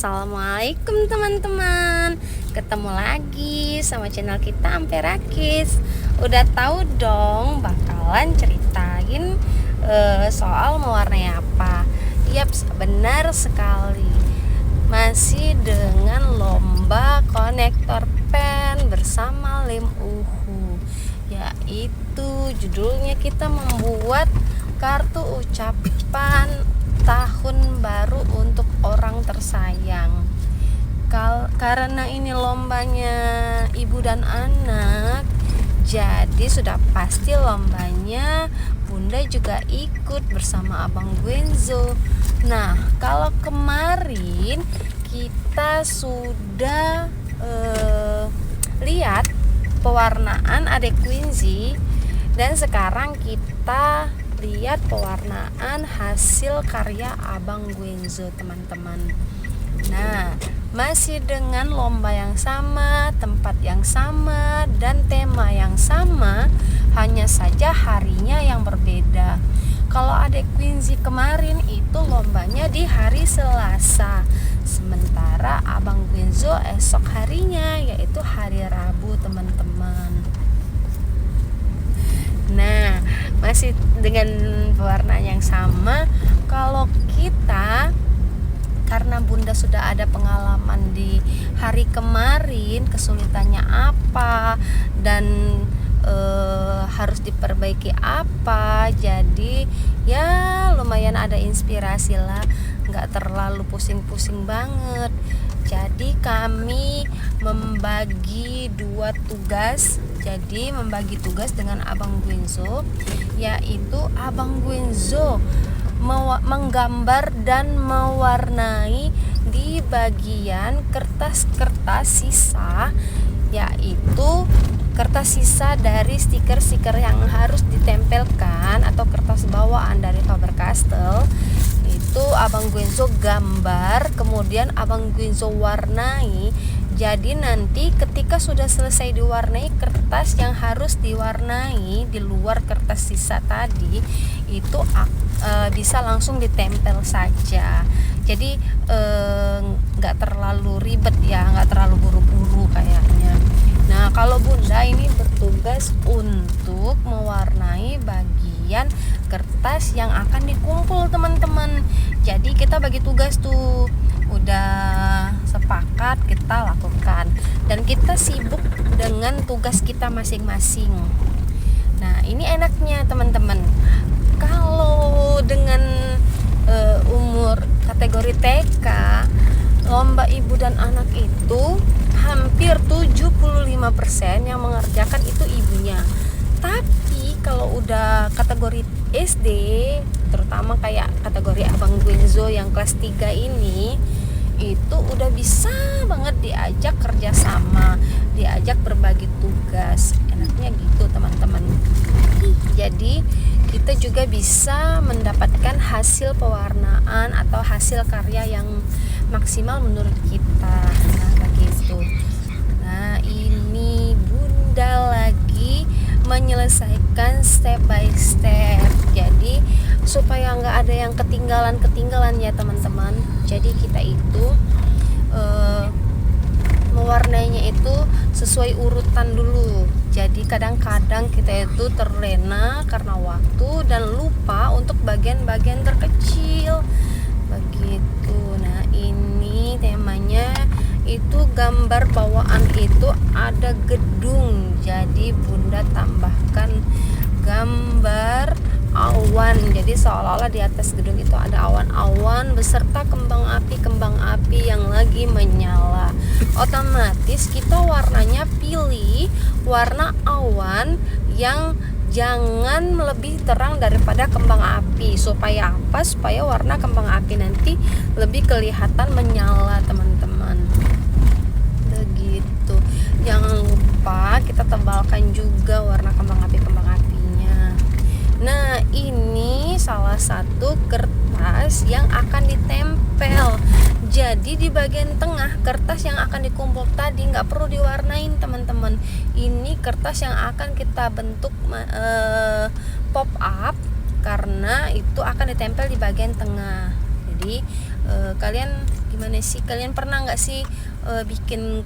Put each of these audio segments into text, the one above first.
Assalamualaikum teman-teman. Ketemu lagi sama channel kita Amperakis. Udah tahu dong bakalan ceritain soal mewarnai apa. Yap, benar sekali. Masih dengan lomba konektor pen bersama Lim Uhu. Yaitu judulnya kita membuat kartu ucapan tahun baru untuk orang tersayang. Karena ini lombanya ibu dan anak, jadi sudah pasti lombanya Bunda juga ikut bersama Abang Gwenzo. Nah, kalau kemarin kita sudah lihat pewarnaan Adek Quincy, dan sekarang kita lihat pewarnaan hasil karya Abang Gwenzo, teman-teman. Nah, masih dengan lomba yang sama, tempat yang sama, dan tema yang sama, hanya saja harinya yang berbeda. Kalau Adek Quincy kemarin itu lombanya di hari Selasa, sementara Abang Gwenzo esok harinya, yaitu hari Rabu, teman-teman. Nah, masih dengan pewarnaan yang sama. Kalau kita, karena Bunda sudah ada pengalaman di hari kemarin, kesulitannya apa dan harus diperbaiki apa, jadi ya lumayan ada inspirasi lah, nggak terlalu pusing-pusing banget. Jadi kami membagi dua tugas. Jadi membagi tugas dengan Abang Gwenzo, yaitu Abang Gwenzo menggambar dan mewarnai di bagian kertas-kertas sisa, yaitu kertas sisa dari stiker-stiker yang harus ditempelkan atau kertas bawaan dari Faber-Castell. Itu Abang Gwenzo gambar, kemudian Abang Gwenzo warnai. Jadi nanti ketika sudah selesai diwarnai, kertas yang harus diwarnai di luar kertas sisa tadi itu bisa langsung ditempel saja. Jadi nggak terlalu ribet ya, nggak terlalu buru-buru kayaknya. Nah, kalau Bunda ini bertugas untuk mewarnai bagian kertas yang akan dikumpul, teman-teman. Jadi kita bagi tugas tuh, udah sepakat kita lakukan, dan kita sibuk dengan tugas kita masing-masing. Nah, ini enaknya teman-teman, kalau dengan umur kategori TK, lomba ibu dan anak itu hampir 75% yang mengerjakan itu ibunya. Tapi kalau udah kategori SD, terutama kayak kategori Abang Gwenzo yang kelas 3 ini, itu udah bisa banget diajak kerjasama, diajak berbagi tugas. Enaknya gitu, teman-teman. Jadi kita juga bisa mendapatkan hasil pewarnaan atau hasil karya yang maksimal menurut kita. Nah, begitu. Nah, ini Bunda lagi menyelesaikan step by step. Jadi supaya nggak ada yang ketinggalan ya, teman-teman. Jadi kita itu mewarnainya itu sesuai urutan dulu. Jadi kadang-kadang kita itu terlena karena waktu dan lupa untuk bagian-bagian terkecil begitu. Nah, ini temanya itu gambar bawaan itu ada gedung. Jadi Bunda tambahkan gambar awan. Jadi seolah-olah di atas gedung itu ada awan-awan beserta kembang api yang lagi menyala. Otomatis kita warnanya pilih warna awan yang jangan lebih terang daripada kembang api. Supaya apa? Supaya warna kembang api nanti lebih kelihatan menyala, teman-teman. Begitu. Jangan lupa kita tebalkan juga warna kembang apinya. Nah, ini salah satu kertas yang akan ditempel. Jadi di bagian tengah kertas yang akan dikumpul tadi nggak perlu diwarnain, teman-teman. Ini kertas yang akan kita bentuk pop up, karena itu akan ditempel di bagian tengah. Jadi kalian gimana sih, kalian pernah nggak sih bikin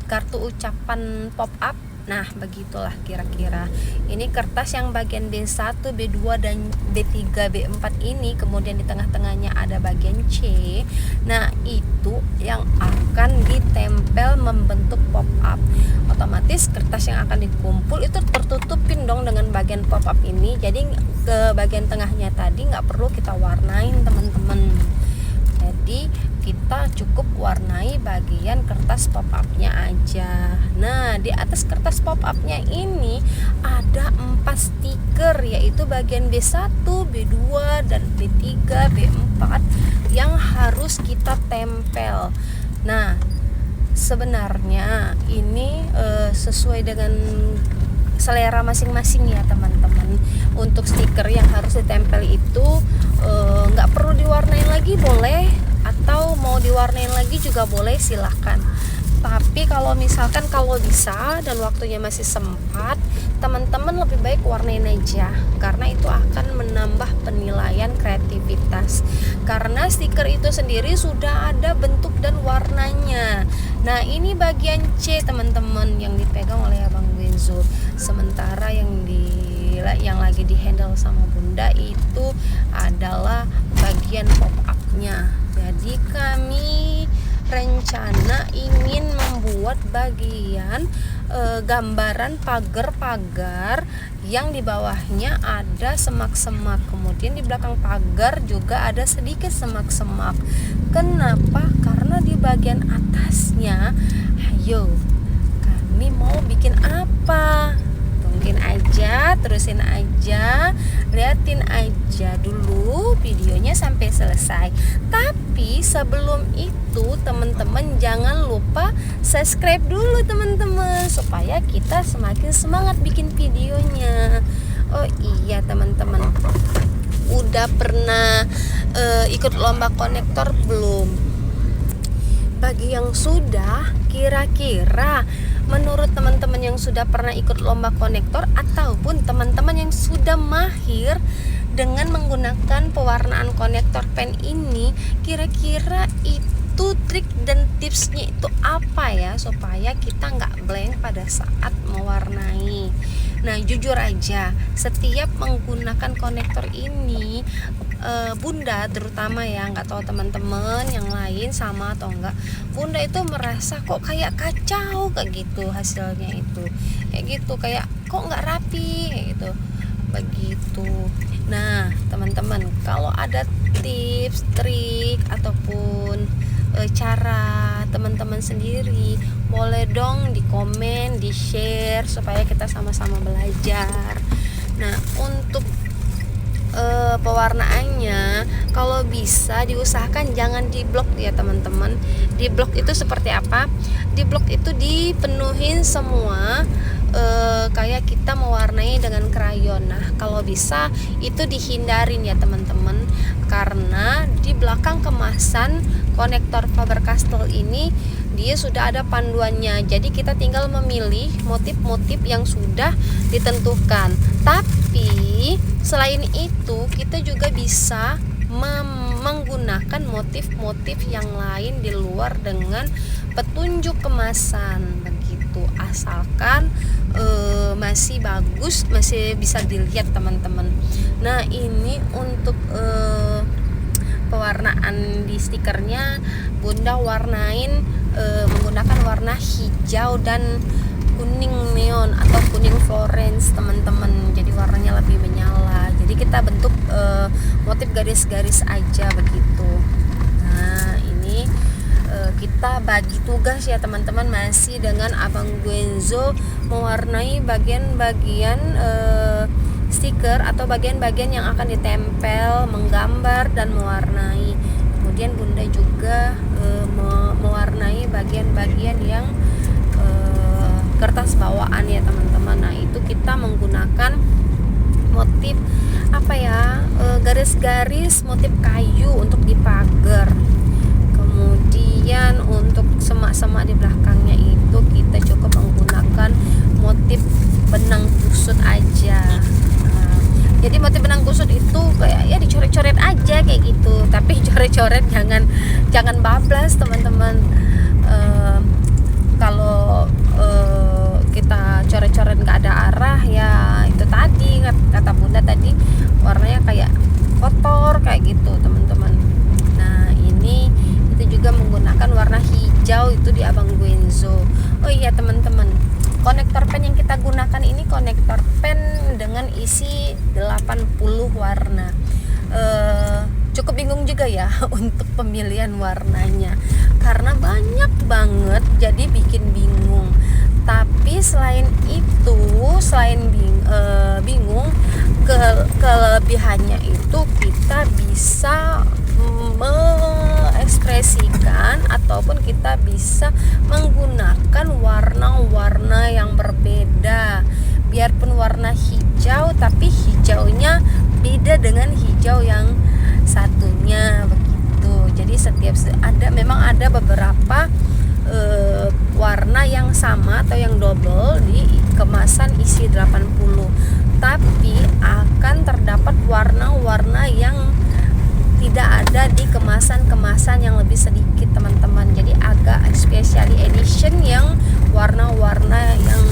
kartu ucapan pop up? Nah begitulah kira-kira. Ini kertas yang bagian B1, B2 dan B3, B4 ini, kemudian di tengah-tengahnya ada bagian C. Nah itu yang akan ditempel membentuk pop up. Otomatis kertas yang akan dikumpul itu tertutupin dong dengan bagian pop up ini. Jadi ke bagian tengahnya tadi nggak perlu kita warnain teman-teman. Jadi kita cukup warnai bagian kertas pop up-nya aja. Nah, di atas kertas pop up-nya ini ada 4 stiker, yaitu bagian B1, B2, dan B3, B4 yang harus kita tempel. Nah, sebenarnya ini sesuai dengan selera masing-masing ya teman-teman. Untuk stiker yang harus ditempel itu nggak perlu diwarnain lagi boleh, atau mau diwarnain lagi juga boleh, silahkan. Tapi kalau misalkan kalau bisa dan waktunya masih sempat, teman-teman lebih baik warnain aja, karena itu akan menambah penilaian kreativitas. Karena stiker itu sendiri sudah ada bentuk dan warnanya. Nah ini bagian C teman-teman yang dipegang oleh Abang Benzo. Sementara yang lagi di handle sama Bunda itu adalah bagian pop up-nya. Jadi kami rencana ingin membuat bagian gambaran pagar-pagar yang di bawahnya ada semak-semak, kemudian di belakang pagar juga ada sedikit semak-semak. Kenapa? Karena di bagian atasnya, ayo kami mau bikin apa? Tungguin aja, terusin aja, liatin aja dulu videonya sampai selesai. Tapi sebelum itu teman-teman jangan lupa subscribe dulu teman-teman, supaya kita semakin semangat bikin videonya. Oh iya teman-teman, udah pernah ikut lomba konektor belum? Bagi yang sudah, kira-kira menurut teman-teman yang sudah pernah ikut lomba konektor ataupun teman-teman yang sudah mahir dengan menggunakan pewarnaan konektor pen ini, kira-kira itu trik dan tipsnya itu apa ya, supaya kita nggak blank pada saat mewarnai. Nah jujur aja, setiap menggunakan konektor ini Bunda terutama ya, nggak tahu teman-teman yang lain sama atau enggak, Bunda itu merasa kok kayak kacau kayak gitu hasilnya itu, kayak gitu, kayak kok nggak rapi kayak gitu begitu. Nah teman-teman, kalau ada tips, trik ataupun cara teman-teman sendiri, boleh dong di komen, di share supaya kita sama-sama belajar. Nah untuk pewarnaannya kalau bisa diusahakan jangan di blok ya teman-teman. Di blok itu seperti apa? Di blok itu dipenuhin semua kayak kita mewarnai dengan krayon. Nah kalau bisa itu dihindarin ya teman-teman, karena di belakang kemasan konektor Faber-Castell ini dia sudah ada panduannya, jadi kita tinggal memilih motif-motif yang sudah ditentukan. Tapi selain itu kita juga bisa menggunakan motif-motif yang lain di luar dengan petunjuk kemasan begitu, asalkan masih bagus, masih bisa dilihat teman-teman. Nah ini untuk pewarnaan di stikernya Bunda warnain menggunakan warna hijau dan kuning neon atau kuning Florence teman-teman, jadi warnanya lebih menyala. Jadi kita bentuk motif garis-garis aja begitu. Nah ini kita bagi tugas ya teman-teman, masih dengan Abang Guenzo mewarnai bagian-bagian stiker atau bagian-bagian yang akan ditempel, menggambar dan mewarnai. Kemudian Bunda juga mewarnai bagian-bagian yang kertas bawaan ya teman-teman. Nah itu kita menggunakan motif apa ya, garis-garis motif kayu untuk di pagar. Kemudian untuk semak-semak di belakangnya itu kita cukup menggunakan motif benang kusut aja. Jadi motif benang kusut itu kayak ya dicoret-coret aja kayak gitu, tapi coret-coret jangan bablas teman-teman. Kalau kita coret-coret nggak ada arah, ya itu tadi kata bunda tadi, warnanya kayak kotor kayak gitu teman-teman. Nah ini itu juga menggunakan warna hijau itu di Abang Guenzo. Oh iya teman-teman, konektor pen yang kita gunakan ini konektor pen dengan isi 80 warna. Cukup bingung juga ya untuk pemilihan warnanya karena banyak banget, jadi bikin bingung. Tapi selain itu, bingung, kelebihannya itu kita bisa mengekspresikan ataupun kita bisa menggunakan warna-warna yang berbeda. Biarpun warna hijau, tapi hijaunya beda dengan hijau yang satunya begitu. Jadi memang ada beberapa warna yang sama atau yang double di kemasan isi 80, tapi akan terdapat warna-warna yang tidak ada di kemasan-kemasan yang lebih sedikit teman-teman. Jadi agak special edition yang warna-warna yang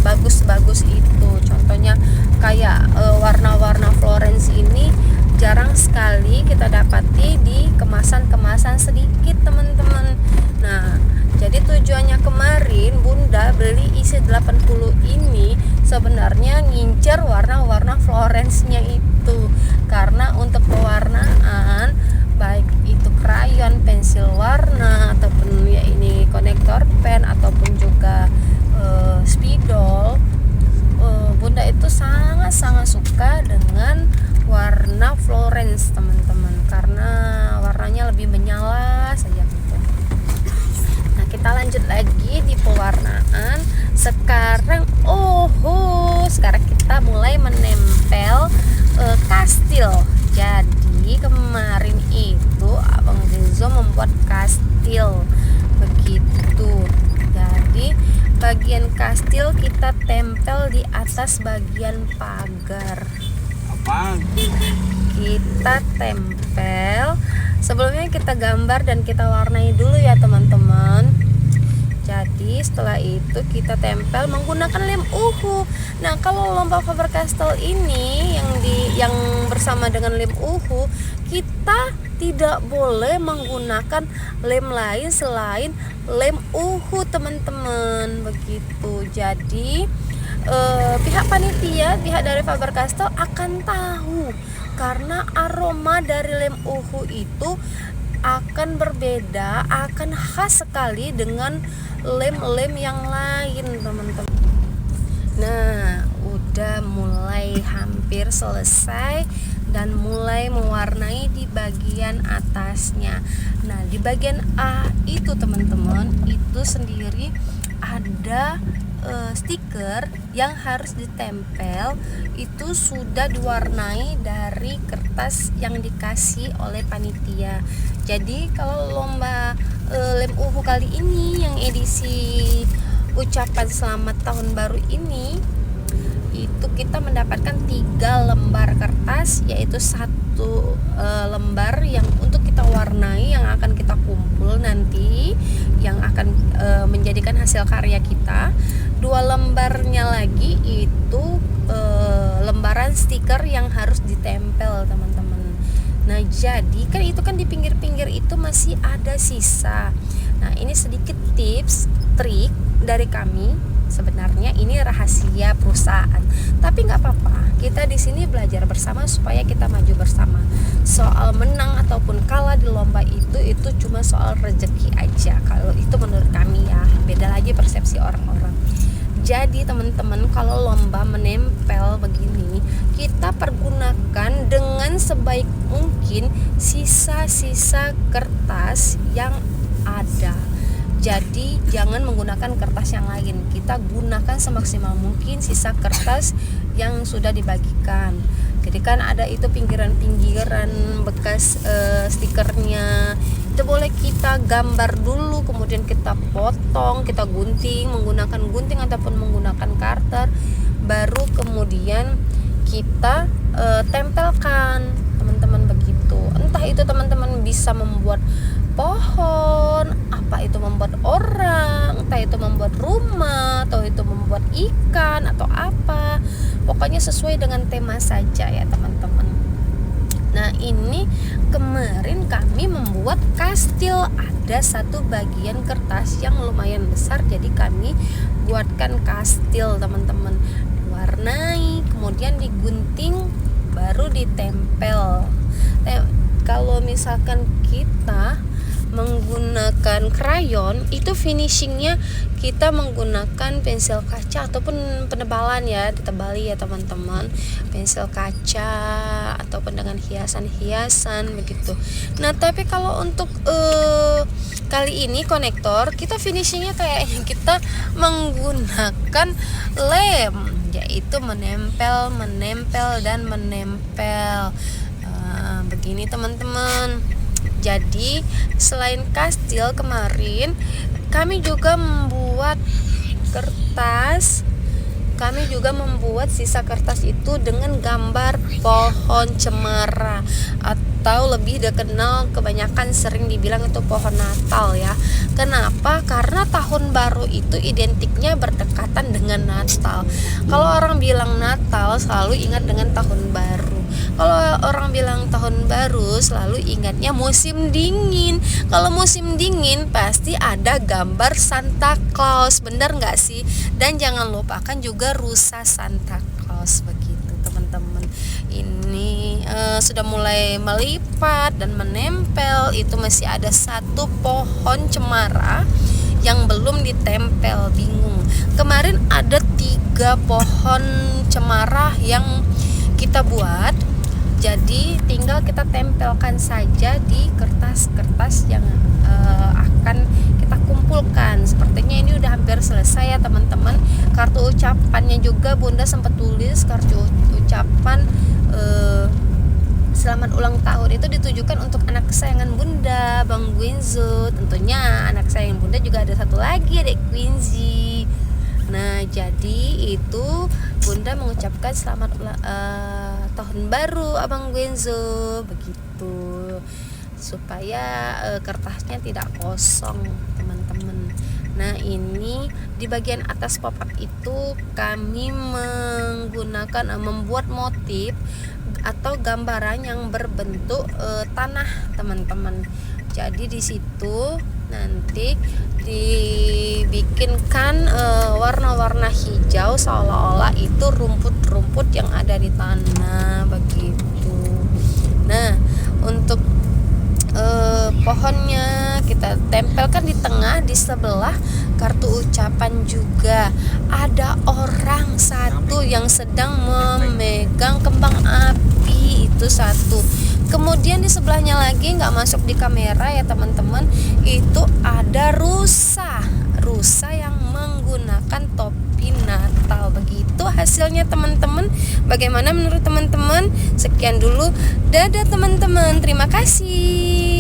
bagus-bagus itu. Contohnya kayak warna-warna Florence ini jarang sekali kita dapati di kemasan-kemasan sedikit teman-teman. Nah, jadi tujuannya kemarin Bunda beli isi 80 ini sebenarnya ngincer warna-warna Florence-nya itu. Karena untuk pewarnaan baik itu krayon, pensil warna ataupun ya ini konektor pen ataupun juga spidol, Bunda itu sangat-sangat suka dengan warna Florence teman-teman, karena warnanya lebih menyala saja gitu. Nah kita lanjut lagi di pewarnaan. Sekarang sekarang kita mulai menempel kastil. Jadi kemarin itu Abang Zenzo membuat kastil begitu. Jadi bagian kastil kita tempel di atas bagian pagar. Kita tempel, sebelumnya kita gambar dan kita warnai dulu ya teman-teman. Jadi setelah itu kita tempel menggunakan lem uhu. Nah kalau lomba Faber-Castell ini yang bersama dengan lem uhu, kita tidak boleh menggunakan lem lain selain lem uhu teman-teman begitu. Jadi pihak panitia, pihak dari Faber-Castell akan tahu karena aroma dari lem uhu itu akan berbeda, akan khas sekali dengan lem-lem yang lain teman-teman. Nah udah mulai hampir selesai dan mulai mewarnai di bagian atasnya. Nah di bagian A itu teman-teman, itu sendiri ada stiker yang harus ditempel. Itu sudah diwarnai dari kertas yang dikasih oleh panitia. Jadi kalau lomba lem uhu kali ini yang edisi ucapan selamat tahun baru ini, itu kita mendapatkan 3 lembar kertas, yaitu 1 lembar yang untuk kita warnai, yang akan kita kumpul nanti, yang akan menjadikan hasil karya kita. 2 lembarnya lagi itu lembaran stiker yang harus ditempel teman-teman. Nah jadi kan itu kan di pinggir-pinggir itu masih ada sisa. Nah ini sedikit tips trik dari kami. Sebenarnya ini rahasia perusahaan, tapi nggak apa-apa. Kita di sini belajar bersama supaya kita maju bersama. Soal menang ataupun kalah di lomba itu cuma soal rezeki aja. Kalau itu menurut kami ya, beda lagi persepsi orang-orang. Jadi teman-teman, kalau lomba menempel begini, kita pergunakan dengan sebaik mungkin sisa-sisa kertas yang ada. Jadi jangan menggunakan kertas yang lain. Kita gunakan semaksimal mungkin sisa kertas yang sudah dibagikan. Jadi kan ada itu pinggiran-pinggiran bekas stikernya. Itu boleh kita gambar dulu, kemudian kita potong, kita gunting menggunakan gunting ataupun menggunakan karter. Baru kemudian kita tempelkan, teman-teman begitu. Entah itu teman-teman bisa membuat pohon, apa itu membuat orang, entah itu membuat rumah, atau itu membuat ikan atau apa. Pokoknya sesuai dengan tema saja ya teman-teman. Nah ini kemarin kami membuat kastil. Ada satu bagian kertas yang lumayan besar, jadi kami buatkan kastil teman-teman. Warnai, kemudian digunting, baru ditempel. Kalau misalkan kita menggunakan krayon, itu finishingnya kita menggunakan pensil kaca ataupun penebalan ya, ditebali ya teman-teman, pensil kaca ataupun dengan hiasan-hiasan begitu. Nah tapi kalau untuk kali ini konektor, kita finishingnya kayaknya kita menggunakan lem, yaitu menempel dan menempel. Begini teman-teman. Jadi selain kastil kemarin kami juga membuat kertas. Kami juga membuat sisa kertas itu dengan gambar pohon cemara, atau lebih dikenal kebanyakan sering dibilang itu pohon Natal ya. Kenapa? Karena tahun baru itu identiknya berdekatan dengan Natal. Kalau orang bilang Natal selalu ingat dengan tahun baru. Kalau orang bilang tahun baru selalu ingatnya musim dingin. Kalau musim dingin pasti ada gambar Santa Claus, bener nggak sih? Dan jangan lupakan juga rusa Santa Claus begitu teman-teman. Ini sudah mulai melipat dan menempel. Itu masih ada satu pohon cemara yang belum ditempel, bingung. Kemarin ada 3 pohon cemara yang kita buat, jadi tinggal kita tempelkan saja di kertas-kertas yang akan kita kumpulkan. Sepertinya ini udah hampir selesai ya teman-teman. Kartu ucapannya juga Bunda sempat tulis, kartu ucapan selamat ulang tahun itu ditujukan untuk anak kesayangan Bunda, Bang Guinzo. Tentunya anak kesayangan Bunda juga ada satu lagi, Adek Quincy. Nah jadi itu Bunda mengucapkan selamat tahun baru Abang Guinzo begitu, supaya kertasnya tidak kosong teman-teman. Nah ini di bagian atas pop-up itu kami menggunakan membuat motif atau gambaran yang berbentuk tanah teman-teman. Jadi di situ nanti dibikinkan warna-warna hijau seolah-olah itu rumput-rumput yang ada di tanah begitu. Nah untuk pohonnya kita tempelkan di tengah, di sebelah kartu ucapan juga ada orang satu yang sedang memegang kembang api, itu satu. Kemudian di sebelahnya lagi, nggak masuk di kamera ya teman-teman, itu ada rusa yang menggunakan topi Natal begitu hasilnya teman-teman. Bagaimana menurut teman-teman? Sekian dulu, dadah teman-teman, terima kasih.